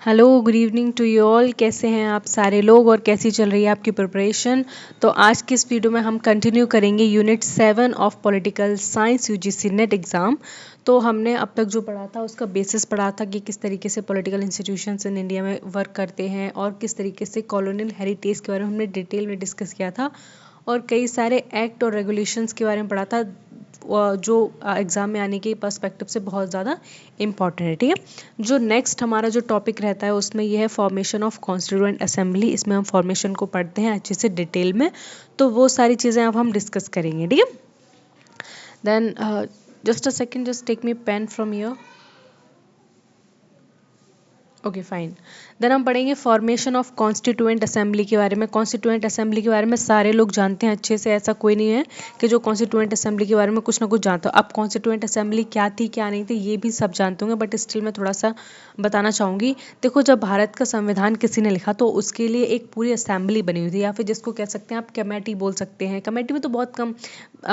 Hello, good evening to you all. कैसे हैं आप सारे लोग और कैसी चल रही है आपकी प्रिपरेशन? तो आज की इस वीडियो में हम कंटिन्यू करेंगे unit 7 of political science UGC net exam. तो हमने अब तक जो पढ़ा था उसका बेसिस पढ़ा था कि किस तरीके से पॉलिटिकल इंस्टीट्यूशंस इन इंडिया में वर्क करते हैं और किस तरीके से कॉलोनियल हेरिटेज के बारे में हमने डिटेल में डिस्कस किया था और कई सारे एक्ट और रेगुलेशंस के बारे में पढ़ा था जो एग्ज़ाम में आने के पर्सपेक्टिव से बहुत ज़्यादा इम्पॉर्टेंट है। ठीक है, जो नेक्स्ट हमारा जो टॉपिक रहता है उसमें यह है फॉर्मेशन ऑफ कॉन्स्टिट्यूएंट असेंबली। इसमें हम फॉर्मेशन को पढ़ते हैं अच्छे से डिटेल में, तो वो सारी चीज़ें अब हम डिस्कस करेंगे। ठीक है, then just a second, just take me pen from your. Okay fine. Then हम पढ़ेंगे फॉर्मेशन ऑफ कॉन्स्टिट्यूएंट असेंबली के बारे में। कॉन्स्टिट्यूएंट असेंबली के बारे में सारे लोग जानते हैं अच्छे से, ऐसा कोई नहीं है कि जो कॉन्स्टिट्यूएंट असेंबली के बारे में कुछ ना कुछ जानता हो। अब कॉन्स्टिट्यूएंट असेंबली क्या थी क्या नहीं थी ये भी सब जानते होंगे, बट स्टिल मैं थोड़ा सा बताना चाहूँगी। देखो, जब भारत का संविधान किसी ने लिखा तो उसके लिए एक पूरी असेंबली बनी हुई थी, या फिर जिसको कह सकते हैं आप कमेटी बोल सकते हैं। कमेटी में तो बहुत कम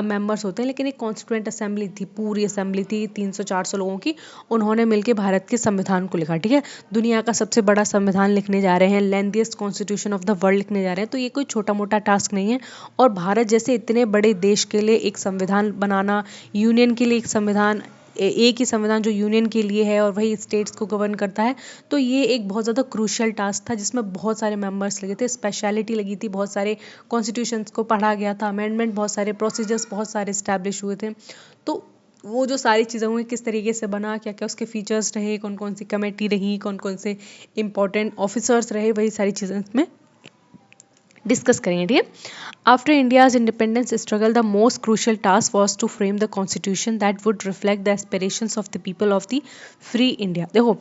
मेंबर्स होते हैं, लेकिन एक कॉन्स्टिट्यूएंट असेंबली थी, पूरी असेंबली थी 300-400 लोगों की। उन्होंने मिलकर भारत के संविधान को लिखा। ठीक है, दुनिया का सबसे बड़ा संविधान लिखने जा रहे हैं, lengthiest constitution of the world लिखने जा रहे हैं, तो ये कोई छोटा मोटा टास्क नहीं है। और भारत जैसे इतने बड़े देश के लिए एक संविधान बनाना, यूनियन के लिए एक संविधान, एक ही संविधान जो यूनियन के लिए है और वही स्टेट्स को गवर्न करता है, तो ये एक बहुत ज़्यादा क्रूशियल टास्क था जिसमें बहुत सारे मेंबर्स लगे थे, स्पेशलिटी लगी थी, बहुत सारे कॉन्स्टिट्यूशंस को पढ़ा गया था, अमेंडमेंट बहुत सारे, प्रोसीजर्स बहुत सारे इस्टेब्लिश हुए थे। तो वो जो सारी चीज़ें हुई, किस तरीके से बना, क्या क्या उसके फीचर्स रहे, कौन कौन सी कमेटी रही, कौन कौन से इंपॉर्टेंट ऑफिसर्स रहे, वही सारी चीज़ें इसमें डिस्कस करेंगे। ठीक है, after India's independence struggle the most crucial task was to frame the constitution that would reflect the aspirations of the people of the free India. देखो,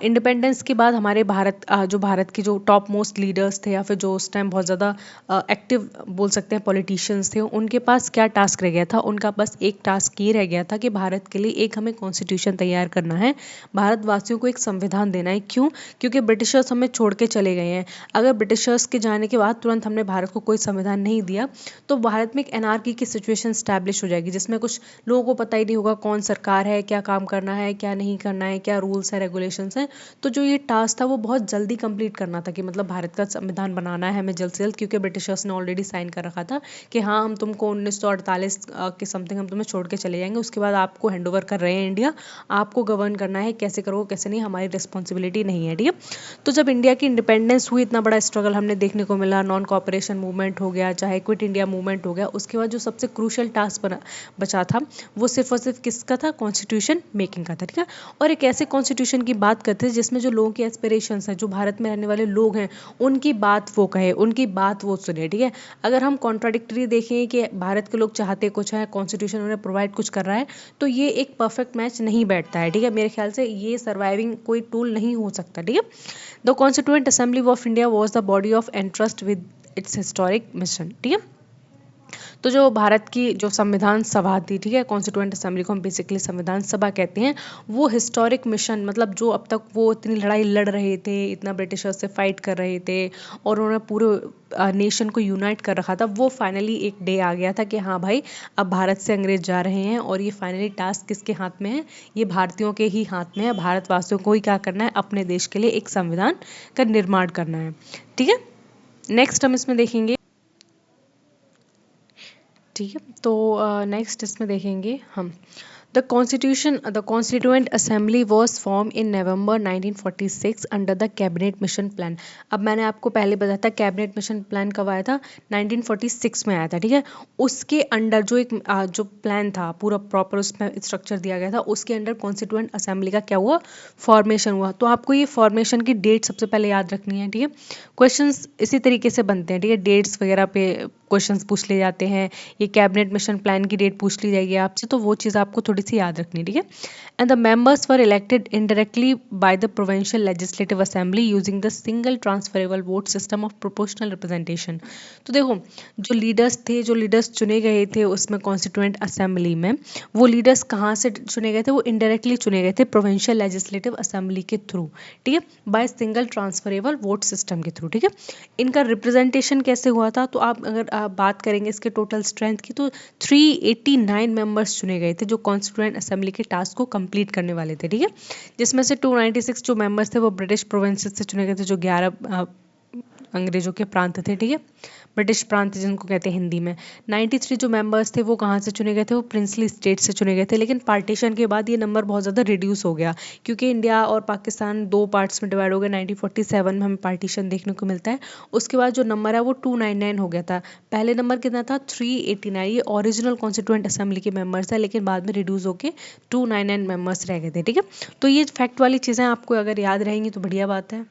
इंडिपेंडेंस के बाद हमारे जो भारत के जो टॉप मोस्ट लीडर्स थे, या फिर जो उस टाइम बहुत ज़्यादा एक्टिव बोल सकते हैं पॉलिटिशियंस थे, उनके पास क्या टास्क रह गया था? उनका बस एक टास्क ये रह गया था कि भारत के लिए एक हमें कॉन्स्टिट्यूशन तैयार करना है, भारतवासियों को एक संविधान देना है। क्यों? क्योंकि ब्रिटिशर्स हमें छोड़ के चले गए हैं। अगर ब्रिटिशर्स के जाने के बाद तुरंत हमने भारत को कोई संविधान नहीं दिया तो भारत में एक एनार्की की सिचुएशन स्टैब्लिश हो जाएगी, जिसमें कुछ लोगों को पता ही नहीं होगा कौन सरकार है, क्या काम करना है, क्या नहीं करना है, क्या रूल्स है, रेगुलेशंस हैं। तो जो ये टास्क था वो बहुत जल्दी कंप्लीट करना था कि मतलब भारत का संविधान बनाना है हमें जल्द से जल्द, क्योंकि ब्रिटिशर्स ने ऑलरेडी साइन कर रखा था कि हाँ, हम तुमको 1948 के समथिंग हम तुम्हें छोड़ के चले जाएंगे, उसके बाद आपको हैंड ओवर कर रहे हैं इंडिया, आपको गवर्न करना है, कैसे करो कैसे नहीं हमारी रिस्पॉन्सिबिलिटी नहीं है। ठीक है, तो जब इंडिया की इंडिपेंडेंस हुई, इतना बड़ा स्ट्रगल हमने देखने को मिला, नॉन कॉपरेशन मूवमेंट हो गया, चाहे क्विट इंडिया मूवमेंट हो गया, उसके बाद जो सबसे क्रूशियल टास्क बचा था वो सिर्फ और सिर्फ किसका था? कॉन्स्टिट्यूशन मेकिंग का था। ठीक है, और एक ऐसे कॉन्स्टिट्यूशन की बात करते हैं जिसमें जो लोगों की एस्पिरेशंस हैं, जो भारत में रहने वाले लोग हैं, उनकी बात वो कहे, उनकी बात वो सुने। ठीक है, अगर हम कॉन्ट्राडिक्टरी देखें कि भारत के लोग चाहते कुछ है, कॉन्स्टिट्यूशन उन्हें प्रोवाइड कुछ कर रहा है, तो ये एक परफेक्ट मैच नहीं बैठता है। ठीक है, मेरे ख्याल से ये सर्वाइविंग कोई टूल नहीं हो सकता। ठीक है, the constituent assembly of India was the body of entrust with its historic mission. ठीक है, तो जो भारत की जो संविधान सभा थी, ठीक है, कॉन्स्टिट्यूएंट असेंबली को हम बेसिकली संविधान सभा कहते हैं, वो हिस्टोरिक मिशन, मतलब जो अब तक वो इतनी लड़ाई लड़ रहे थे, इतना ब्रिटिशर्स से फाइट कर रहे थे और उन्होंने पूरे नेशन को यूनाइट कर रखा था, वो फाइनली एक डे आ गया था कि हाँ भाई, अब भारत से अंग्रेज जा रहे हैं और ये फाइनली टास्क किसके हाथ में है? ये भारतीयों के ही हाथ में है। भारतवासियों को ही क्या करना है? अपने देश के लिए एक संविधान का निर्माण करना है। ठीक है, नेक्स्ट हम इसमें देखेंगे। ठीक है, तो नेक्स्ट इसमें देखेंगे हम the constituent assembly was form in November 1946 under the cabinet mission plan. अब मैंने आपको पहले बताया था कैबिनेट मिशन प्लान कब आया था? 1946 में आया था। ठीक है, उसके अंडर जो एक जो प्लान था पूरा प्रॉपर, उसमें स्ट्रक्चर दिया गया था, उसके अंडर कॉन्स्टिट्यूएंट असेंबली का क्या हुआ? फॉर्मेशन हुआ। तो आपको ये फॉर्मेशन की डेट सबसे पहले याद रखनी है। ठीक है, क्वेश्चंस इसी तरीके से बनते हैं। ठीक है, डेट्स वगैरह पे क्वेश्चंस पूछ ले जाते हैं, ये कैबिनेट मिशन प्लान की डेट पूछ ली जाएगी आपसे, तो वो चीज़ आपको थोड़ी सी याद रखनी है। ठीक है, and the members were elected indirectly by the provincial legislative assembly using the single transferable vote system of proportional representation. तो देखो, जो लीडर्स चुने गए थे उसमें कॉन्स्टिट्यूएंट असेंबली में, वो लीडर्स कहाँ से चुने गए थे? वो इनडायरेक्टली चुने गए थे प्रोविंशियल लेजिस्लेटिव असेंबली के थ्रू। ठीक है, by single transferable vote system के थ्रू। ठीक है, इनका रिप्रेजेंटेशन कैसे हुआ था? तो आप अगर बात करेंगे इसके टोटल स्ट्रेंथ की, तो 389 मेंबर्स चुने गए थे जो कॉन्स्टिट्यूएंट असेंबली के टास्क को कंप्लीट करने वाले थे, ठीक है। जिसमें से 296 जो मेंबर्स थे वो ब्रिटिश प्रोविंसेस से चुने गए थे, जो 11 अंग्रेजों के प्रांत थे, ठीक है, ब्रिटिश प्रांत जिनको कहते हैं हिंदी में। 93 जो मेंबर्स थे वो कहाँ से चुने गए थे, वो प्रिंसली स्टेट से चुने गए थे। लेकिन पार्टीशन के बाद ये नंबर बहुत ज़्यादा रिड्यूस हो गया, क्योंकि इंडिया और पाकिस्तान 2 पार्ट्स में डिवाइड हो गया। 1947 में हमें पार्टीशन देखने को मिलता है। उसके बाद जो नंबर है वो 299 हो गया था। पहले नंबर कितना था, 389। ये ओरिजिनल कॉन्स्टिट्यूएंट असेंबली के मेंबर्स है, लेकिन बाद में रिड्यूस होकर 299 मेंबर्स रह गए थे, ठीक है। तो ये फैक्ट वाली चीज़ें आपको अगर याद रहेंगी तो बढ़िया बात है।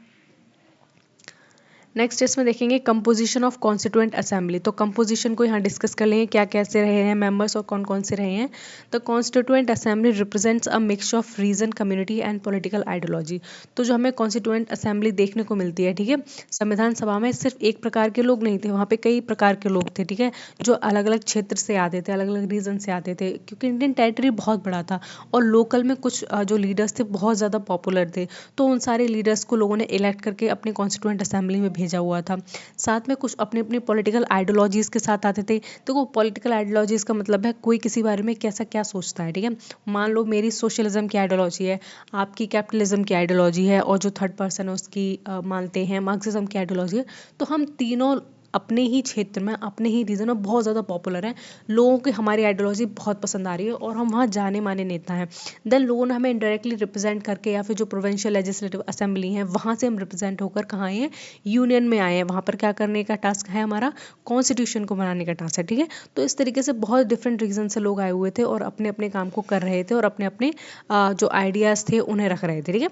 नेक्स्ट इसमें देखेंगे कंपोजिशन ऑफ कॉन्स्टिट्यूएंट असेंबली। तो कंपोजिशन को यहाँ डिस्कस कर लेंगे, क्या कैसे रहे हैं मेंबर्स और कौन कौन से रहे हैं। The constituent assembly represents a mixture of region, community and political ideology. तो जो हमें कॉन्स्टिट्यूएंट असेंबली देखने को मिलती है, ठीक है, संविधान सभा में सिर्फ एक प्रकार के लोग नहीं थे, वहाँ पे कई प्रकार के लोग थे, ठीक है, जो अलग अलग क्षेत्र से आते थे, अलग अलग रीजन से आते थे, क्योंकि इंडियन टेरिटरी बहुत बड़ा था और लोकल में कुछ जो लीडर्स थे बहुत ज़्यादा पॉपुलर थे। तो उन सारे लीडर्स को लोगों ने इलेक्ट करके अपने कॉन्स्टिट्यूएंट असेंबली में भेजा हुआ था। साथ में कुछ अपने अपने पॉलिटिकल आइडियोलॉजीज के साथ आते थे। तो वो पॉलिटिकल आइडियोलॉजीज का मतलब है कोई किसी बारे में कैसा क्या सोचता है, ठीक है। मान लो मेरी सोशलिज्म की आइडियोलॉजी है, आपकी कैपिटलिज्म की आइडियोलॉजी है, और जो थर्ड पर्सन है उसकी मानते हैं मार्क्सिज्म की आइडियोलॉजी है। तो हम तीनों अपने ही क्षेत्र में, अपने ही रीजन में बहुत ज़्यादा पॉपुलर हैं, लोगों की हमारी आइडियोलॉजी बहुत पसंद आ रही है और हम वहाँ जाने माने नेता हैं। देन लोगों ने हमें इनडायरेक्टली रिप्रेजेंट करके, या फिर जो प्रोविंशियल लेजिस्लेटिव असेंबली है वहाँ से हम रिप्रेजेंट होकर कहाँ आए हैं, यूनियन में आए हैं। वहाँ पर क्या करने का टास्क है हमारा, कॉन्स्टिट्यूशन को बनाने का टास्क है, ठीक है। तो इस तरीके से बहुत डिफरेंट रीजन से लोग आए हुए थे और अपने अपने काम को कर रहे थे और अपने अपने जो आइडियाज़ थे उन्हें रख रहे थे, ठीक है।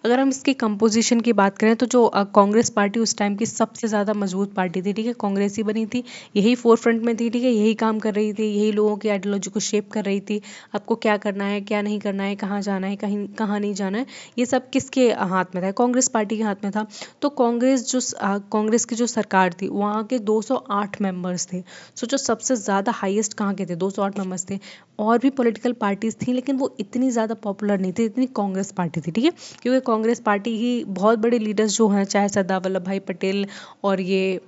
अगर हम इसकी कंपोजिशन की बात करें तो जो कांग्रेस पार्टी उस टाइम की सबसे ज़्यादा मजबूत पार्टी थी, ठीक है, कांग्रेस ही बनी थी, यही फोर फ्रंट में थी, ठीक है, यही काम कर रही थी, यही लोगों की आइडियोलॉजी को शेप कर रही थी। आपको क्या करना है, क्या नहीं करना है, कहाँ जाना है, कहीं कहाँ नहीं जाना है, ये सब किसके हाथ में था, कांग्रेस पार्टी के हाथ में था। तो कांग्रेस की जो सरकार थी वहाँ के 208 मेंबर्स थे। सोचो सबसे ज़्यादा हाईएस्ट कहाँ के थे, 208 मेंबर्स थे। और भी पॉलिटिकल पार्टीज थी लेकिन वो इतनी ज़्यादा पॉपुलर नहीं थी इतनी कांग्रेस पार्टी थी, ठीक है, क्योंकि कांग्रेस पार्टी ही बहुत बड़े लीडर्स जो हैं, चाहे सरदार वल्लभ भाई पटेल और ये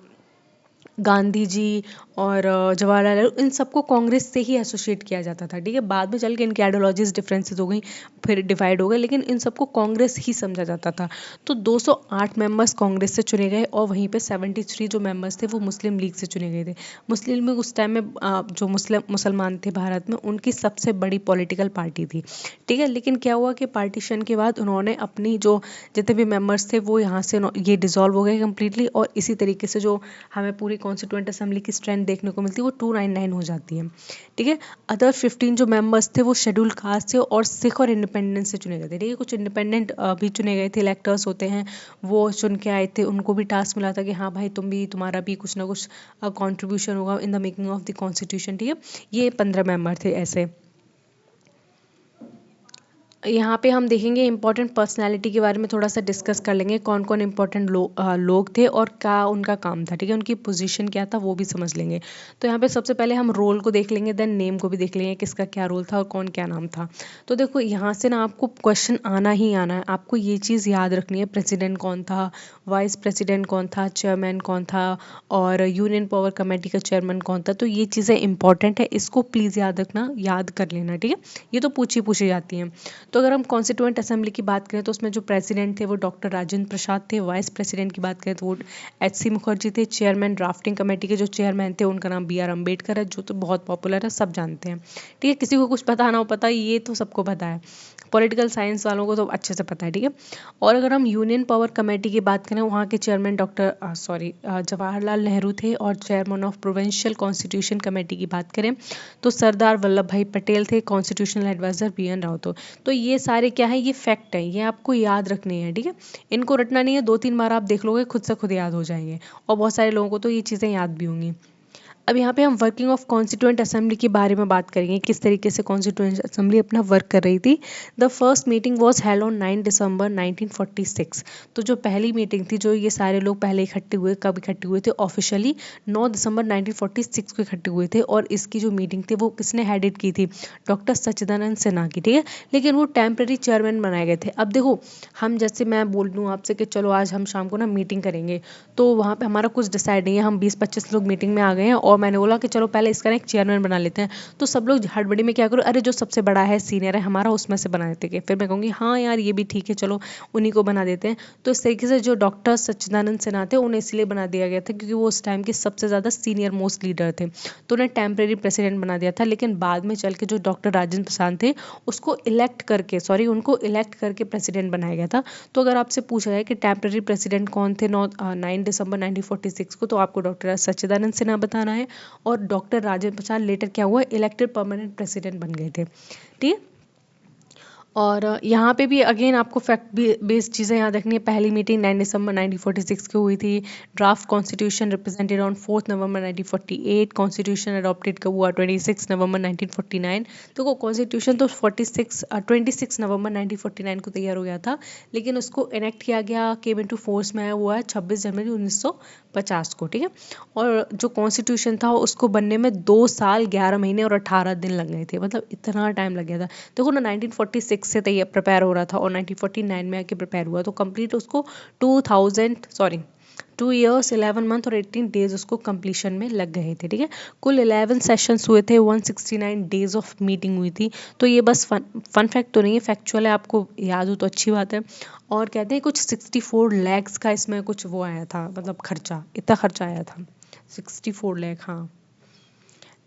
गांधी जी और जवाहरलाल नेहरू, इन सबको कांग्रेस से ही एसोसिएट किया जाता था, ठीक है। बाद में चल के इनकी आइडियोलॉजीज डिफरेंसेस हो गई, फिर डिवाइड हो गए, लेकिन इन सबको कांग्रेस ही समझा जाता था। तो 208 मेंबर्स कांग्रेस से चुने गए और वहीं पे 73 जो मेंबर्स थे वो मुस्लिम लीग से चुने गए थे। मुस्लिम लीग उस टाइम में जो मुसलमान थे भारत में, उनकी सबसे बड़ी पॉलिटिकल पार्टी थी, ठीक है। लेकिन क्या हुआ कि पार्टीशन के बाद उन्होंने अपनी जो जितने भी मेंबर्स थे वो यहाँ से ये डिसॉल्व हो गए कम्प्लीटली, और इसी तरीके से जो हमें पूरी कॉन्स्टिट्यूएंट असेंबली की स्ट्रेंथ देखने को मिलती है वो 299 हो जाती है, ठीक है। अदर 15 जो मेंबर्स थे वो शेड्यूल कास्ट थे और सिख और इंडिपेंडेंट से चुने गए थे, ठीक है। कुछ इंडिपेंडेंट भी चुने गए थे, इलेक्टर्स होते हैं वो चुन के आए थे, उनको भी टास्क मिला था कि हाँ भाई तुम्हारा भी कुछ ना कुछ कॉन्ट्रीब्यूशन होगा in the making of the constitution, ठीक है। ये 15 मेंबर थे ऐसे। यहाँ पे हम देखेंगे इंपॉर्टेंट पर्सनालिटी के बारे में थोड़ा सा डिस्कस कर लेंगे, कौन कौन इंपॉर्टेंट लोग थे और क्या उनका काम था, ठीक है, उनकी पोजीशन क्या था वो भी समझ लेंगे। तो यहाँ पे सबसे पहले हम रोल को देख लेंगे, देन नेम को भी देख लेंगे, किसका क्या रोल था और कौन क्या नाम था। तो देखो यहाँ से ना आपको क्वेश्चन आना ही आना है, आपको ये चीज़ याद रखनी है, प्रेसिडेंट कौन था, वाइस प्रेसिडेंट कौन था, चेयरमैन कौन था, और यूनियन पावर कमेटी का चेयरमैन कौन था। तो ये चीज़ें इंपॉर्टेंट है, इसको प्लीज़ याद रखना, याद कर लेना, ठीक है। ये तो पूछी जाती हैं। तो अगर हम कॉन्स्टिट्यूएंट असेंबली की बात करें तो उसमें जो प्रेसिडेंट थे वो डॉक्टर राजेंद्र प्रसाद थे, वाइस प्रेसिडेंट की बात करें तो वो एच.सी. मुखर्जी थे, चेयरमैन ड्राफ्टिंग कमेटी के जो चेयरमैन थे उनका नाम बी.आर. अम्बेडकर है, जो तो बहुत पॉपुलर है, सब जानते हैं, ठीक है। किसी को कुछ पता ना हो पता, ये तो सबको पता है, पॉलिटिकल साइंस वालों को तो अच्छे से पता है, ठीक है। और अगर हम यूनियन पावर कमेटी की बात करें, वहाँ के चेयरमैन जवाहरलाल नेहरू थे, और chairman of provincial constitution committee की बात करें तो सरदार वल्लभ भाई पटेल थे, कॉन्स्टिट्यूशनल एडवाइजर बी.एन. राव थे। तो ये सारे क्या है, ये फैक्ट है, ये आपको याद रखने हैं, ठीक है। इनको रटना नहीं है, 2-3 बार आप देख लोगे खुद से खुद याद हो जाएंगे, और बहुत सारे लोगों को तो ये चीज़ें याद भी होंगी। अब यहाँ पे हम वर्किंग ऑफ कॉन्स्टिट्यूएंट असेंबली के बारे में बात करेंगे, किस तरीके से कॉन्स्टिट्यूएंट असेंबली अपना वर्क कर रही थी। The first meeting was held on 9 दिसंबर 1946। तो जो पहली मीटिंग थी, जो ये सारे लोग पहले इकट्ठे हुए, कब इकट्ठे हुए थे, ऑफिशियली 9 दिसंबर 1946 को इकट्ठे हुए थे, और इसकी जो मीटिंग थी वो किसने हेडेड की थी, डॉक्टर सच्चिदानंद सिन्हा की, ठीक है। लेकिन वो टेम्प्रेरी चेयरमैन बनाए गए थे। अब देखो, हम जैसे मैं बोल दूँ आपसे कि चलो आज हम शाम को ना मीटिंग करेंगे, तो वहाँ पे हमारा कुछ डिसाइड नहीं है, हम 20-25 लोग मीटिंग में आ गए हैं और और मैंने बोला कि चलो पहले इसका ना एक चेयरमैन बना लेते हैं, तो सब लोग हड़बड़ी में क्या करो, अरे जो सबसे बड़ा है सीनियर है हमारा उसमें से बना देते हैं। फिर मैं कहूँगी हाँ यार ये भी ठीक है, चलो उन्हीं को बना देते हैं। तो इस तरीके से जो डॉक्टर सच्चिदानंद सिन्हा थे उन्हें इसलिए बना दिया गया था क्योंकि वो उस टाइम के सबसे ज़्यादा सीनियर मोस्ट लीडर थे, तो उन्हें टेम्प्रेरी प्रेसिडेंट बना दिया था। लेकिन बाद में चल के जो डॉक्टर राजेंद्र प्रसाद थे उनको इलेक्ट करके प्रेसिडेंट बनाया गया था। तो अगर आपसे पूछा जाए कि टेम्प्रेरी प्रेसिडेंट कौन थे 9 दिसंबर 1946 को, तो आपको डॉक्टर सच्चिदानंद सिन्हा बताना है, और डॉक्टर राजेंद्र प्रसाद लेटर क्या हुआ, इलेक्टेड परमानेंट प्रेसिडेंट बन गए थे। ठीक है, और यहाँ पे भी अगेन आपको फैक्ट बेस्ड चीज़ें याद रखनी है। पहली मीटिंग 9 दिसंबर 1946 की हुई थी। Draft constitution represented on 4 November 1948। Constitution adopted कब हुआ, 26 नवंबर 1949। तो कॉन्स्टिट्यूशन तो 26 नवंबर 1949 को तैयार हो गया था, लेकिन उसको इनेक्ट किया गया, केम इनटू फोर्स में आया हुआ है 26 जनवरी 1950 को। ठीक है, और जो कॉन्स्टिट्यूशन था उसको बनने में 2 साल 11 महीने और 18 दिन लग गए थे, मतलब इतना टाइम लग गया था। देखो ना 1946 से तैयार प्रिपेयर हो रहा था और 1949 में आके प्रिपेयर हुआ, तो कंप्लीट उसको 2 ईयर्स 11 मंथ और 18 डेज उसको कंप्लीशन में लग गए थे। ठीक है, कुल 11 सेशंस हुए थे, 169 डेज ऑफ मीटिंग हुई थी। तो ये बस फन फैक्ट तो नहीं है, फैक्चुअल है, आपको याद हो तो अच्छी बात है। और कहते हैं कुछ 64 लैक्स का इसमें कुछ वो आया था, मतलब खर्चा, इतना खर्चा आया था 64 लाख। हाँ,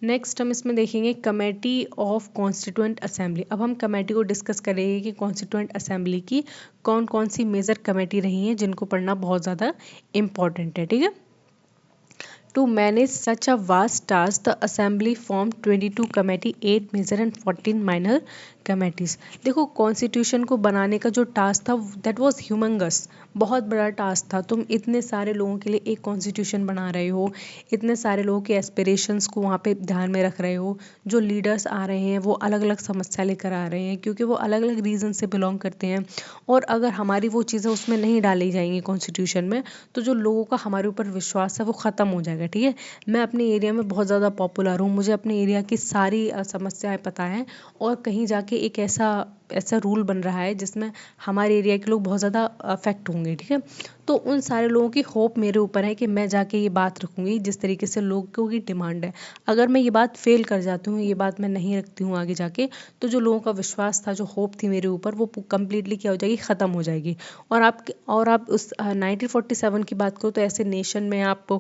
नेक्स्ट हम इसमें देखेंगे कमेटी ऑफ कॉन्स्टिट्यूएंट असेंबली। अब हम कमेटी को डिस्कस करेंगे कि कॉन्स्टिट्यूएंट असेंबली की कौन कौन सी मेजर कमेटी रही हैं, जिनको पढ़ना बहुत ज़्यादा इम्पॉर्टेंट है। ठीक है, To manage such a vast task, the Assembly formed 22 committee, 8 major and 14 minor committees. देखो कॉन्स्टिट्यूशन को बनाने का जो टास्क था दैट वाज ह्यूमंगस, बहुत बड़ा टास्क था। तुम इतने सारे लोगों के लिए एक कॉन्स्टिट्यूशन बना रहे हो, इतने सारे लोगों के एस्पिरेशंस को वहाँ पे ध्यान में रख रहे हो। जो लीडर्स आ रहे हैं वो अलग अलग समस्या लेकर आ रहे हैं क्योंकि वो अलग अलग रीजन से बिलोंग करते हैं, और अगर हमारी वो चीज़ें उसमें नहीं डाली जाएंगी कॉन्स्टिट्यूशन में, तो जो लोगों का हमारे ऊपर विश्वास है वो ख़त्म हो जाएगा। ठीक है, मैं अपने एरिया में बहुत ज़्यादा पॉपुलर हूँ, मुझे अपने एरिया की सारी समस्याएं पता हैं, और कहीं जाके एक ऐसा ऐसा रूल बन रहा है जिसमें हमारे एरिया के लोग बहुत ज़्यादा अफेक्ट होंगे। ठीक है, तो उन सारे लोगों की होप मेरे ऊपर है कि मैं जाके ये बात रखूँगी जिस तरीके से लोगों की डिमांड है। अगर मैं ये बात फेल कर जाती हूँ, ये बात मैं नहीं रखती हूँ आगे जाके, तो जो लोगों का विश्वास था, जो होप थी मेरे ऊपर, वो कम्प्लीटली क्या हो जाएगी, ख़त्म हो जाएगी। और आप उस 1947 की बात करो तो ऐसे नेशन में आप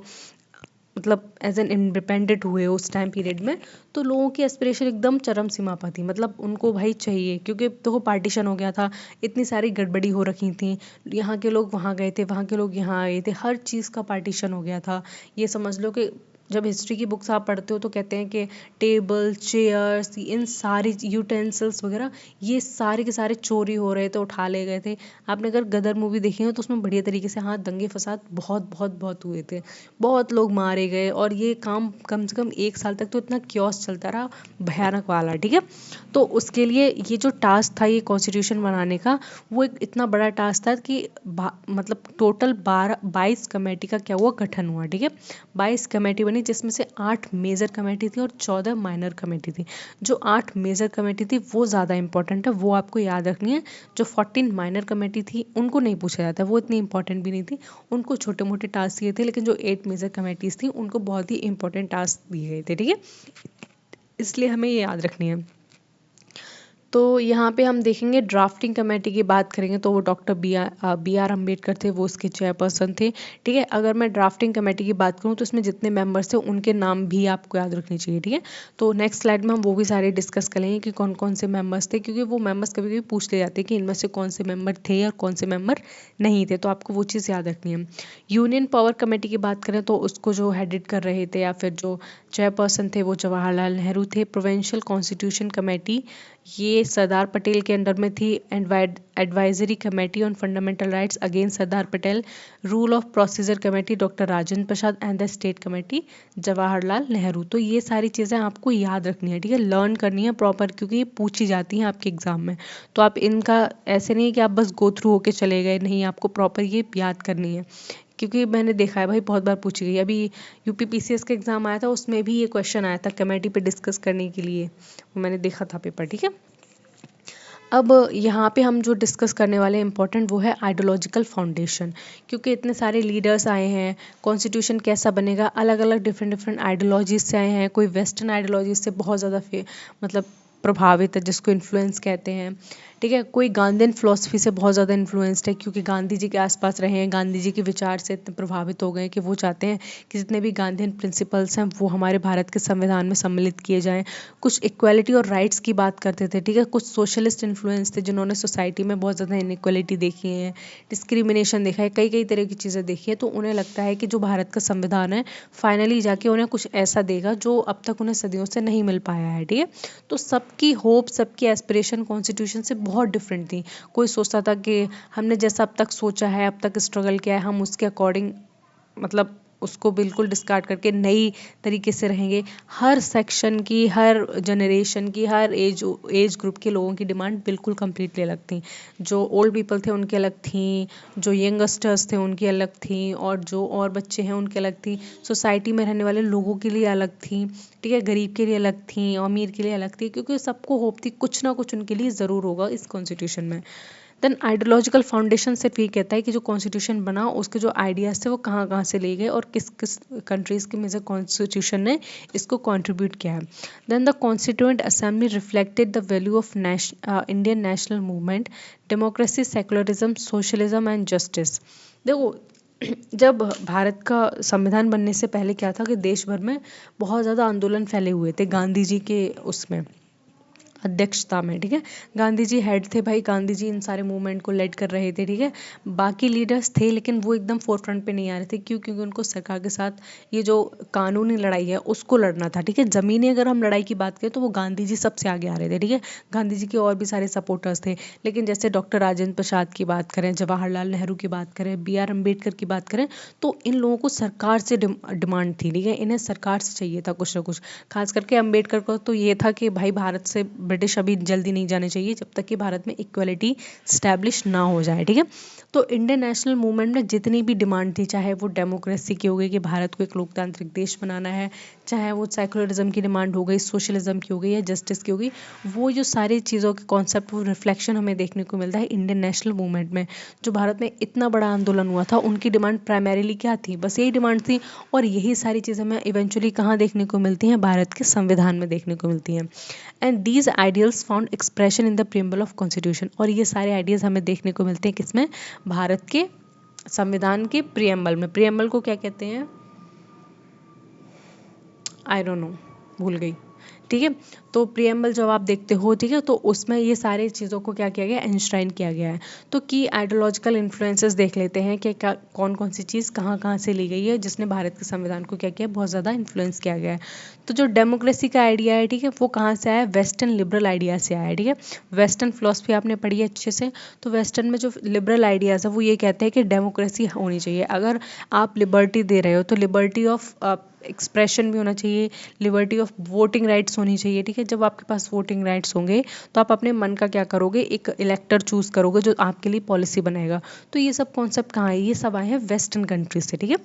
मतलब एज एन इंडिपेंडेंट हुए उस टाइम पीरियड में, तो लोगों की एस्पिरेशन एकदम चरम सीमा पर थी। मतलब उनको भाई चाहिए, क्योंकि देखो पार्टीशन हो गया था, इतनी सारी गड़बड़ी हो रखी थी, यहाँ के लोग वहाँ गए थे, वहाँ के लोग यहाँ आए थे, हर चीज़ का पार्टीशन हो गया था। ये समझ लो कि जब हिस्ट्री की बुक्स आप पढ़ते हो तो कहते हैं कि टेबल चेयर्स इन सारी यूटेंसिल्स वगैरह ये सारे के सारे चोरी हो रहे थे, उठा ले गए थे। आपने अगर गदर मूवी देखी हो तो उसमें बढ़िया तरीके से हाँ दंगे फसाद बहुत बहुत बहुत हुए थे, बहुत लोग मारे गए, और ये काम कम से कम 1 साल तक तो इतना क्योस चलता रहा, भयानक वाला। ठीक है, तो उसके लिए ये जो टास्क था ये कॉन्स्टिट्यूशन बनाने का, वो एक इतना बड़ा टास्क था कि मतलब टोटल 22 कमेटी का क्या हुआ, गठन हुआ। ठीक है, 22 कमेटी बनी जिसमें से 8 मेजर कमेटी थी और 14 माइनर कमेटी थी। जो 8 मेजर कमेटी थी वो ज़्यादा इंपॉर्टेंट है, वो आपको याद रखनी है। जो 14 माइनर कमेटी थी उनको नहीं पूछा जाता, वो इतनी इंपॉर्टेंट भी नहीं थी, उनको छोटे मोटे टास्क दिए थे। लेकिन जो 8 मेजर कमेटीज़ थी उनको बहुत ही इंपॉर्टेंट टास्क दिए गए थे। ठीक है, इसलिए हमें ये याद रखनी है। तो यहाँ पे हम देखेंगे ड्राफ्टिंग कमेटी की बात करेंगे तो वो डॉक्टर बी आर अम्बेडकर थे, वो उसके चेयरपर्सन थे। ठीक है, अगर मैं ड्राफ्टिंग कमेटी की बात करूँ तो इसमें जितने मेंबर्स थे उनके नाम भी आपको याद रखने चाहिए। ठीक है, तो नेक्स्ट स्लाइड में हम वो भी सारे डिस्कस करेंगे कि कौन कौन से मेंबर्स थे, क्योंकि वो मेंबर्स कभी कभी पूछ ले जाते हैं कि इनमें से कौन से मेंबर थे और कौन से मेंबर नहीं थे, तो आपको वो चीज़ याद रखनी है। यूनियन पावर कमेटी की बात करें तो उसको जो हेडिट कर रहे थे या फिर जो चेयरपर्सन थे वो जवाहरलाल नेहरू थे। प्रोविंशियल कॉन्स्टिट्यूशन कमेटी ये सरदार पटेल के अंडर में थी। Advisory committee on fundamental rights again Sardar Patel. Rule of procedure committee doctor Rajendra Prasad and the state committee Jawaharlal Nehru. तो ये सारी चीज़ें आपको याद रखनी है, ठीक है, लर्न करनी है प्रॉपर, क्योंकि ये पूछी जाती हैं आपके एग्जाम में। तो आप इनका ऐसे नहीं कि आप बस गो थ्रू होके चले गए, नहीं, आपको प्रॉपर ये याद करनी है, क्योंकि मैंने देखा है भाई बहुत बार पूछी गई। अभी यूपी पीसीएस का एग्जाम आया था, उसमें भी ये क्वेश्चन आया था कमेटी पे डिस्कस करने के लिए, वो मैंने देखा था पेपर। ठीक है, अब यहाँ पे हम जो डिस्कस करने वाले हैं इम्पोर्टेंट वो है आइडियोलॉजिकल फाउंडेशन, क्योंकि इतने सारे लीडर्स आए हैं, कॉन्स्टिट्यूशन कैसा बनेगा, अलग अलग डिफरेंट डिफरेंट आइडियोलॉजीज से आए हैं, कोई वेस्टर्न आइडियोलॉजी से बहुत ज़्यादा मतलब प्रभावित है, जिसको इन्फ्लुएंस कहते हैं, ठीक है। कोई गांधीन फिलोसफी से बहुत ज़्यादा इन्फ्लुएंस्ड है, क्योंकि गांधी जी के आसपास रहे हैं, गांधी जी के विचार से इतने प्रभावित हो गए कि वो चाहते हैं कि जितने भी गांधीन प्रिंसिपल्स हैं वो हमारे भारत के संविधान में सम्मिलित किए जाएं। कुछ इक्वालिटी और राइट्स की बात करते थे, ठीक है। कुछ सोशलिस्ट इन्फ्लुएंस थे जिन्होंने सोसाइटी में बहुत ज़्यादा इनइक्वालिटी देखी है, डिस्क्रिमिनेशन देखा है, कई कई तरह की चीज़ें देखी है। तो उन्हें लगता है कि जो भारत का संविधान है फाइनली जाके उन्हें कुछ ऐसा देगा जो अब तक उन्हें सदियों से नहीं मिल पाया है, ठीक है। तो सबकी होप, सबकी एस्पिरेशन कॉन्स्टिट्यूशन से बहुत डिफरेंट थी। कोई सोचता था कि हमने जैसा अब तक सोचा है, अब तक स्ट्रगल किया है, हम उसके अकॉर्डिंग मतलब उसको बिल्कुल डिस्कार्ड करके नई तरीके से रहेंगे। हर सेक्शन की, हर जनरेशन की, हर एज ग्रुप के लोगों की डिमांड बिल्कुल कम्प्लीटली अलग थी। जो ओल्ड पीपल थे उनकी अलग थी, जो यंगस्टर्स थे उनकी अलग थी, और जो और बच्चे हैं उनकी अलग थी, सोसाइटी में रहने वाले लोगों के लिए अलग थी, ठीक है, गरीब के लिए अलग थी, अमीर के लिए अलग थी, क्योंकि सबको होप थी कुछ ना कुछ उनके लिए ज़रूर होगा इस कॉन्स्टिट्यूशन में। देन आइडियोलॉजिकल फाउंडेशन सिर्फ ये कहता है कि जो कॉन्स्टिट्यूशन बना उसके जो आइडियाज़ थे वो कहाँ कहाँ से लिए गए और किस किस कंट्रीज़ के मेजर कॉन्स्टिट्यूशन ने इसको कंट्रीब्यूट किया है। Then the constituent assembly reflected the value of Indian national movement, democracy, secularism, socialism and justice. देखो, जब भारत का संविधान बनने से पहले क्या था कि देश भर में बहुत ज़्यादा आंदोलन फैले हुए थे गांधी जी के उसमें अध्यक्षता में, ठीक है। गांधी जी हेड थे भाई, गांधी जी इन सारे मूवमेंट को लेड कर रहे थे, ठीक है। बाकी लीडर्स थे लेकिन वो एकदम फोरफ्रंट पे नहीं आ रहे थे, क्यों? क्योंकि उनको सरकार के साथ ये जो कानूनी लड़ाई है उसको लड़ना था, ठीक है। ज़मीनी अगर हम लड़ाई की बात करें तो वो गांधी जी सबसे आगे आ रहे थे, ठीक है। गांधी जी के और भी सारे सपोर्टर्स थे, लेकिन जैसे डॉक्टर राजेंद्र प्रसाद की बात करें, जवाहरलाल नेहरू की बात करें, BR अम्बेडकर की बात करें, तो इन लोगों को सरकार से डिमांड थी, ठीक है। इन्हें सरकार से चाहिए था कुछ ना कुछ। खास करके अम्बेडकर को तो ये था कि भाई भारत से ब्रिटिश अभी जल्दी नहीं जाने चाहिए जब तक कि भारत में इक्वलिटी स्टैब्लिश ना हो जाए, ठीक है। तो इंडियन नेशनल मूवमेंट में जितनी भी डिमांड थी, चाहे वो डेमोक्रेसी की हो गई कि भारत को एक लोकतांत्रिक देश बनाना है, चाहे वो सेकुलरिज्म की डिमांड हो गई, सोशलिज्म की हो गई, या जस्टिस की हो गई, वो जो सारी चीज़ों के कॉन्सेप्ट, वो रिफ्लेक्शन हमें देखने को मिलता है इंडियन नेशनल मूवमेंट में। जो भारत में इतना बड़ा आंदोलन हुआ था, उनकी डिमांड प्राइमरीली क्या थी? बस यही डिमांड थी, और यही सारी चीज़ें हमें इवेंचुअली कहाँ देखने को मिलती हैं? भारत के संविधान में देखने को मिलती हैं। And these ideals found expression in the preamble of constitution, और ये सारे आइडियाज़ हमें देखने को मिलते हैं किसमें? भारत के संविधान के प्रीएम्बल में। प्रीएम्बल को क्या कहते हैं? आई डोंट नो, भूल गई, ठीक है। तो प्रीएम्बल जब आप देखते हो, ठीक है, तो उसमें ये सारी चीज़ों को क्या किया गया? एंश्राइन किया गया है। तो की आइडियोलॉजिकल इन्फ्लुएंसेस देख लेते हैं कि क्या कौन कौन सी चीज़ कहाँ कहाँ से ली गई है, जिसने भारत के संविधान को क्या किया? बहुत ज़्यादा इन्फ्लुएंस किया गया है। तो जो डेमोक्रेसी का आइडिया है, ठीक है, वो कहाँ से आया है? वेस्टर्न लिबरल आइडिया से आया है, ठीक है। वेस्टर्न फिलोसफी आपने पढ़ी है अच्छे से, तो वेस्टर्न में जो लिबरल आइडियाज़ है वो ये कहते हैं कि डेमोक्रेसी होनी चाहिए। अगर आप लिबर्टी दे रहे हो तो लिबर्टी ऑफ एक्सप्रेशन भी होना चाहिए, लिबर्टी ऑफ वोटिंग राइट्स होनी चाहिए, ठीक है। जब आपके पास वोटिंग राइट्स होंगे तो आप अपने मन का क्या करोगे? एक इलेक्टर चूज करोगे जो आपके लिए पॉलिसी बनाएगा। तो ये सब कॉन्सेप्ट कहाँ है? ये सब आए हैं वेस्टर्न कंट्रीज से, ठीक है।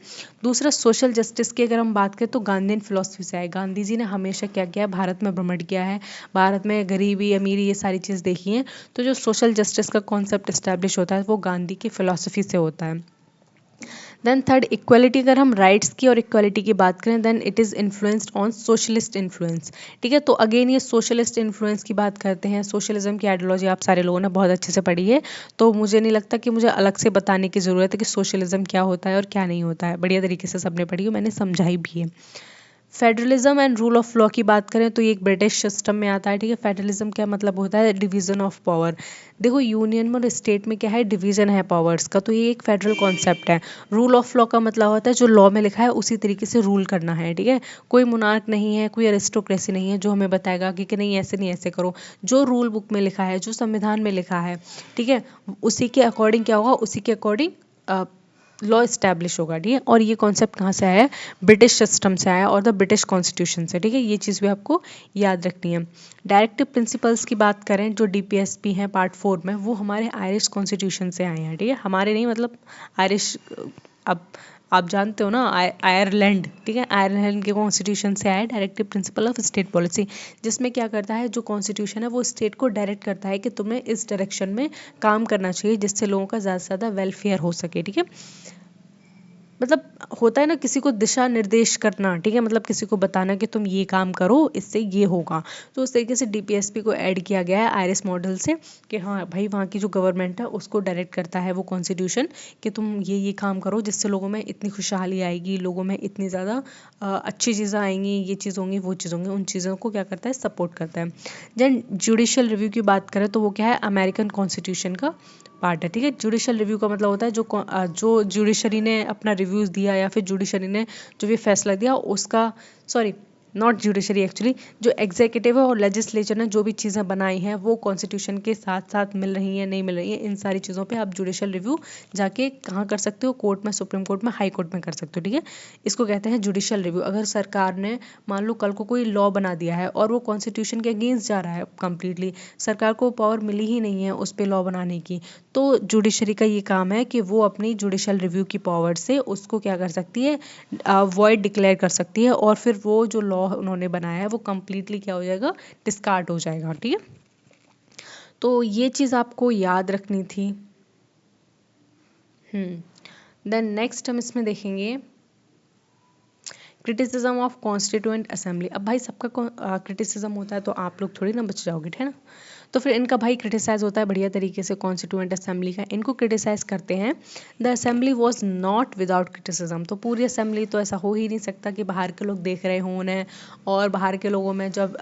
दूसरा, सोशल जस्टिस की अगर हम बात करें तो गांधीन फिलोसफी से आए। गांधी जी ने हमेशा क्या किया है? भारत में भ्रमण किया है, भारत में गरीबी, अमीरी, ये सारी चीज़ देखी है। तो जो सोशल जस्टिस का कॉन्सेप्ट इस्टेब्लिश होता है वो गांधी की फिलोसफी से होता है। Then third, equality. अगर हम राइट्स की और इक्वलिटी की बात करें, then it is influenced on socialist influence, ठीक है। तो अगेन ये सोशलिस्ट इन्फ्लुएंस की बात करते हैं। सोशलिज्म की आइडियोलॉजी आप सारे लोगों ने बहुत अच्छे से पढ़ी है, तो मुझे नहीं लगता कि मुझे अलग से बताने की ज़रूरत है कि सोशलिज्म क्या होता है और क्या नहीं होता है। बढ़िया तरीके से सबने पढ़ी है, मैंने समझाई भी है। Federalism and rule of law की बात करें तो ये एक ब्रिटिश सिस्टम में आता है, ठीक है। फेडरलिज्म क्या मतलब होता है? Division of power. देखो, यूनियन में और स्टेट में क्या है? डिवीजन है पावर्स का, तो ये एक फेडरल कॉन्सेप्ट है। रूल ऑफ लॉ का मतलब होता है जो लॉ में लिखा है उसी तरीके से रूल करना है, ठीक है। कोई मोनार्क नहीं है, कोई अरिस्टोक्रेसी नहीं है जो हमें बताएगा कि नहीं ऐसे नहीं ऐसे करो। जो रूल बुक में लिखा है, जो संविधान में लिखा है, ठीक है, उसी के अकॉर्डिंग क्या होगा? उसी के अकॉर्डिंग लॉ इस्टेब्लिश होगा, ठीक है। और ये कॉन्सेप्ट कहाँ से आया है? ब्रिटिश सिस्टम से आया और द ब्रिटिश कॉन्स्टिट्यूशन से, ठीक है। ये चीज़ भी आपको याद रखनी है। डायरेक्टिव प्रिंसिपल्स की बात करें, जो DPSP हैं पार्ट 4 में, वो हमारे आयरिश कॉन्स्टिट्यूशन से आए हैं, ठीक है। हमारे नहीं, मतलब आयरिश, अब आप जानते हो ना, आयरलैंड, ठीक है, आयरलैंड के कॉन्स्टिट्यूशन से आया directive principle of state policy, जिसमें क्या करता है, जो कॉन्स्टिट्यूशन है वो स्टेट को डायरेक्ट करता है कि तुम्हें इस डायरेक्शन में काम करना चाहिए जिससे लोगों का ज़्यादा से ज़्यादा वेलफेयर हो सके, ठीक है। मतलब होता है ना किसी को दिशा निर्देश करना, ठीक है, मतलब किसी को बताना कि तुम ये काम करो इससे ये होगा। तो उस तरीके से डीपीएसपी को ऐड किया गया है आईरिस मॉडल से कि हाँ भाई वहाँ की जो गवर्नमेंट है उसको डायरेक्ट करता है वो कॉन्स्टिट्यूशन कि तुम ये काम करो जिससे लोगों में इतनी खुशहाली आएगी, लोगों में इतनी ज़्यादा अच्छी चीज़ें आएंगी, ये चीज़ होंगी वो चीज़ होंगी, उन चीज़ों को क्या करता है, सपोर्ट करता है। देन जुडिशियल रिव्यू की बात करें तो वो क्या है, अमेरिकन कॉन्स्टिट्यूशन का पार्ट है, ठीक है। जुडिशियल रिव्यू का मतलब होता है जो जुडिशरी ने अपना रिव्यूज़ दिया या फिर जुडिशरी ने जो भी फैसला दिया उसका, सॉरी नॉट जुडिशरी एक्चुअली, जो एग्जीक्यूटिव है और लेजिस्लेचर ने जो भी चीज़ें बनाई हैं वो कॉन्स्टिट्यूशन के साथ साथ मिल रही हैं नहीं मिल रही हैं, इन सारी चीज़ों पे आप जुडिशियल रिव्यू जाके कहाँ कर सकते हो, कोर्ट में, सुप्रीम कोर्ट में, हाई कोर्ट में कर सकते हो, ठीक है। इसको कहते हैं जुडिशियल रिव्यू। अगर सरकार ने मान लो कल को कोई लॉ बना दिया है और वो कॉन्स्टिट्यूशन के अगेंस्ट जा रहा है कंप्लीटली, सरकार को पावर मिली ही नहीं है उस पर लॉ बनाने की, तो जुडिशरी का ये काम है कि वो अपनी जुडिशियल रिव्यू की पावर से उसको क्या कर सकती है, वॉइड डिक्लेयर कर सकती है और फिर वो जो लॉ उन्होंने बनाया है वो कम्प्लीटली क्या हो जाएगा, डिस्कार्ड हो जाएगा, ठीक है। तो ये चीज़ आपको याद रखनी थी। देन नेक्स्ट हम इसमें देखेंगे क्रिटिसिज्म ऑफ कॉन्स्टिट्यूएंट असेंबली। अब भाई सबका क्रिटिसिज्म होता है तो आप लोग थोड़ी ना बच जाओगे, ठीक है ना। तो फिर इनका भाई क्रिटिसाइज होता है बढ़िया तरीके से कॉन्स्टिट्यूएंट असेंबली का, इनको क्रिटिसाइज करते हैं। The assembly was not without criticism. तो पूरी असेंबली तो ऐसा हो ही नहीं सकता कि बाहर के लोग देख रहे हों उन्हें और बाहर के लोगों में जब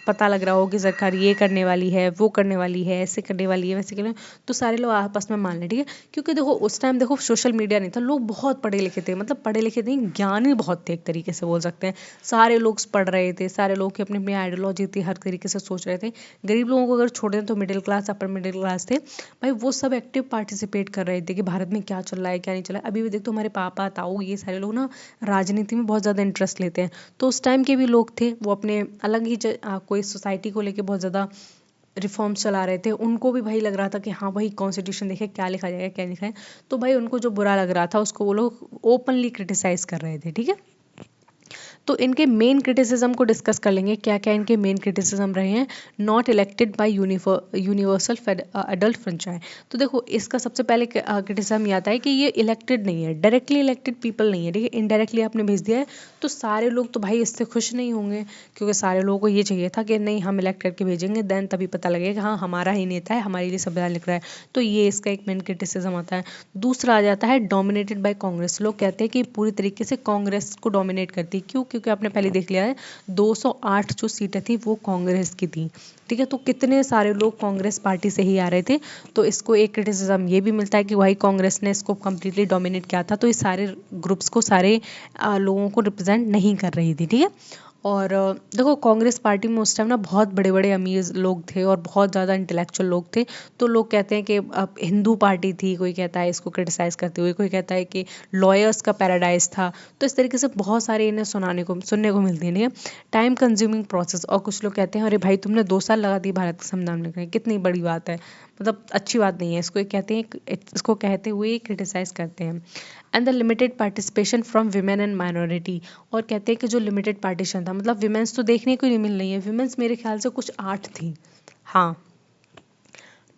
पता लग रहा हो कि सरकार ये करने वाली है, वो करने वाली है, ऐसे करने वाली है, वैसे करने, तो सारे लोग आपस में मान लें, ठीक है। क्योंकि देखो उस टाइम देखो सोशल मीडिया नहीं था, लोग बहुत पढ़े लिखे थे, मतलब पढ़े लिखे नहीं, ज्ञानी बहुत थे एक तरीके से बोल सकते हैं। सारे लोग पढ़ रहे थे, सारे लोग की अपनी अपनी आइडियोलॉजी थी, हर तरीके से सोच रहे थे। गरीब लोगों को अगर छोड़ दें तो middle class, upper middle class थे भाई, वो सब एक्टिव पार्टिसिपेट कर रहे थे कि भारत में क्या चल रहा है क्या नहीं चल रहा है। अभी भी देखो हमारे पापा ताऊ ये सारे लोग ना राजनीति में बहुत ज़्यादा इंटरेस्ट लेते हैं। तो उस टाइम के भी लोग थे, वो अपने अलग ही कोई सोसाइटी को लेके बहुत ज़्यादा रिफॉर्म्स चला रहे थे। उनको भी भाई लग रहा था कि हाँ भाई कॉन्स्टिट्यूशन देखे क्या लिखा जाएगा क्या लिखा है। तो भाई उनको जो बुरा लग रहा था उसको वो लोग ओपनली क्रिटिसाइज कर रहे थे, ठीक है। तो इनके मेन क्रिटिसिज्म को डिस्कस कर लेंगे, क्या क्या इनके मेन क्रिटिसिज्म रहे हैं। Not elected by universal adult franchise. तो देखो इसका सबसे पहले क्रिटिसिज्म ये आता है कि ये इलेक्टेड नहीं है, डायरेक्टली इलेक्टेड पीपल नहीं है, ठीक है, इनडायरेक्टली आपने भेज दिया है। तो सारे लोग तो भाई इससे खुश नहीं होंगे, क्योंकि सारे लोगों को ये चाहिए था कि नहीं हम इलेक्ट करके भेजेंगे, देन तभी पता लगेगा कि हाँ हमारा ही नेता है, हमारे लिए संविधान लिख रहा है। तो ये इसका एक मेन क्रिटिसिज्म आता है। दूसरा आ जाता है डोमिनेटेड बाय कांग्रेस। लोग कहते हैं कि पूरी तरीके से कांग्रेस को डोमिनेट करती, क्यों, क्योंकि आपने पहले देख लिया है 208 जो सीटें थी वो कांग्रेस की थी, ठीक है। तो कितने सारे लोग कांग्रेस पार्टी से ही आ रहे थे। तो इसको एक क्रिटिसिज्म ये भी मिलता है कि भाई कांग्रेस ने इसको कम्प्लीटली डोमिनेट किया था, तो ये सारे ग्रुप्स को, सारे लोगों को रिप्रेजेंट नहीं कर रही थी, ठीक है। और देखो कांग्रेस पार्टी में उस टाइम ना बहुत बड़े बड़े अमीर लोग थे और बहुत ज़्यादा इंटेलेक्चुअल लोग थे। तो लोग कहते हैं कि अब हिंदू पार्टी थी, कोई कहता है इसको क्रिटिसाइज़ करते हुए, कोई कहता है कि लॉयर्स का पैराडाइज था। तो इस तरीके से बहुत सारे इन्हें सुनने को मिलती है, ठीक है। Time consuming process. और कुछ लोग कहते हैं अरे भाई तुमने 2 साल लगा दी भारत का संविधान लिखने में, कितनी बड़ी बात है, मतलब अच्छी बात नहीं है। इसको कहते हैं, इसको कहते हुए क्रिटिसाइज़ करते हैं। And the limited participation from women and minority. और कहते हैं कि जो लिमिटेड पार्टीशन था, मतलब विमेंस तो देखने को ही नहीं मिल रही है। विमेंस मेरे ख्याल से कुछ 8 थी, हाँ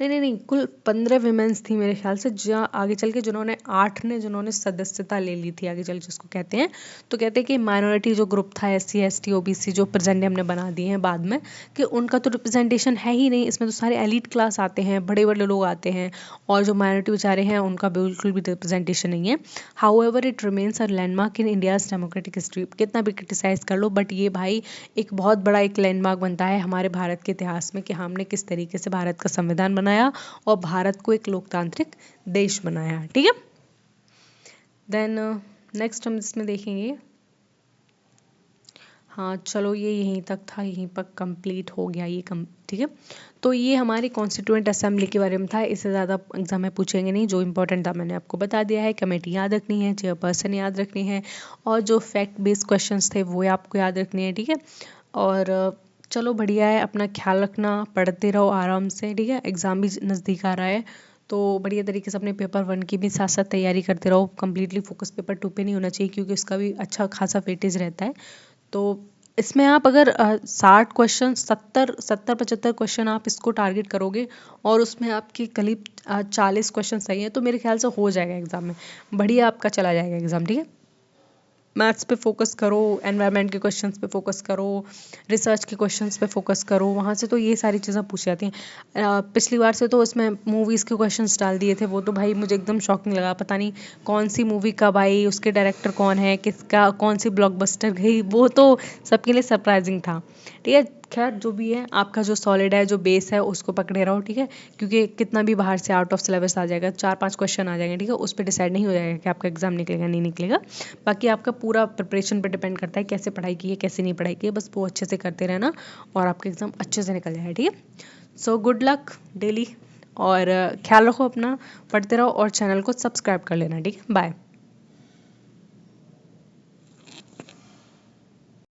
नहीं, कुल 15 विमेंस थी मेरे ख्याल से, जहाँ आगे चल के जिन्होंने 8 ने जिन्होंने सदस्यता ले ली थी आगे चल के, जिसको कहते हैं। तो कहते हैं कि माइनॉरिटी जो ग्रुप था SC ST OBC जो प्रेजेंट हमने बना दिए हैं बाद में, कि उनका तो रिप्रेजेंटेशन है ही नहीं इसमें। तो सारे एलिट क्लास आते हैं, बड़े बड़े लोग आते हैं, और जो माइनॉरिटी बेचारे हैं उनका बिल्कुल भी रिप्रेजेंटेशन नहीं है। How ever it remains a landmark in India's democratic history. कितना भी क्रिटिसाइज कर लो बट ये भाई एक बहुत बड़ा एक लैंडमार्क बनता है हमारे भारत के इतिहास में, कि हमने किस तरीके से भारत का संविधान बनाया और भारत को एक लोकतांत्रिक देश बनाया, ठीक है। देन नेक्स्ट हम इसमें देखेंगे, हाँ चलो ये यहीं तक था, यहीं पर कंप्लीट हो गया ये ठीक है। तो ये हमारी कॉन्स्टिट्यूएंट असेंबली के बारे में था। इससे ज़्यादा एग्जाम में पूछेंगे नहीं, जो इंपॉर्टेंट था मैंने आपको बता दिया है। कमेटी याद रखनी है, चेयरपर्सन याद रखनी है, और जो फैक्ट बेस्ड क्वेश्चंस थे वो आपको याद रखने हैं, ठीक है। और चलो बढ़िया है, अपना ख्याल रखना, पढ़ते रहो आराम से, ठीक है। एग्ज़ाम भी नज़दीक आ रहा है, तो बढ़िया तरीके से अपने पेपर 1 की भी साथ साथ तैयारी करते रहो। कम्प्लीटली फोकस पेपर 2 पे नहीं होना चाहिए, क्योंकि उसका भी अच्छा खासा वेटेज रहता है। तो इसमें आप अगर 60 क्वेश्चन 70-75 क्वेश्चन आप इसको टारगेट करोगे और उसमें आपकी करीब 40 क्वेश्चन सही है, तो मेरे ख्याल से हो जाएगा एग्जाम में, बढ़िया आपका चला जाएगा एग्जाम। ठीक है, मैथ्स पे फोकस करो, एनवायरनमेंट के क्वेश्चंस पे फोकस करो, रिसर्च के क्वेश्चंस पे फोकस करो, वहाँ से तो ये सारी चीज़ें पूछी जाती हैं। पिछली बार से तो इसमें मूवीज़ के क्वेश्चंस डाल दिए थे, वो तो भाई मुझे एकदम शॉकिंग लगा, पता नहीं कौन सी मूवी कब आई, उसके डायरेक्टर कौन है, किसका कौन सी ब्लॉकबस्टर गई, वो तो सबके लिए सरप्राइजिंग था। ठीक है, खैर जो भी है, आपका जो सॉलिड है, जो बेस है, उसको पकड़े रहो। ठीक है, क्योंकि कितना भी बाहर से आउट ऑफ सिलेबस आ जाएगा, 4-5 क्वेश्चन आ जाएंगे, ठीक है, उस पर डिसाइड नहीं हो जाएगा कि आपका एग्जाम निकलेगा नहीं निकलेगा। बाकी आपका पूरा प्रिपरेशन पे डिपेंड करता है, कैसे पढ़ाई की है कैसे नहीं पढ़ाई की है, बस वो अच्छे से करते रहना और आपका एग्जाम अच्छे से निकल जाएगा। ठीक है, सो गुड लक डेली, और ख्याल रखो अपना, पढ़ते रहो और चैनल को सब्सक्राइब कर लेना। ठीक है, बाय।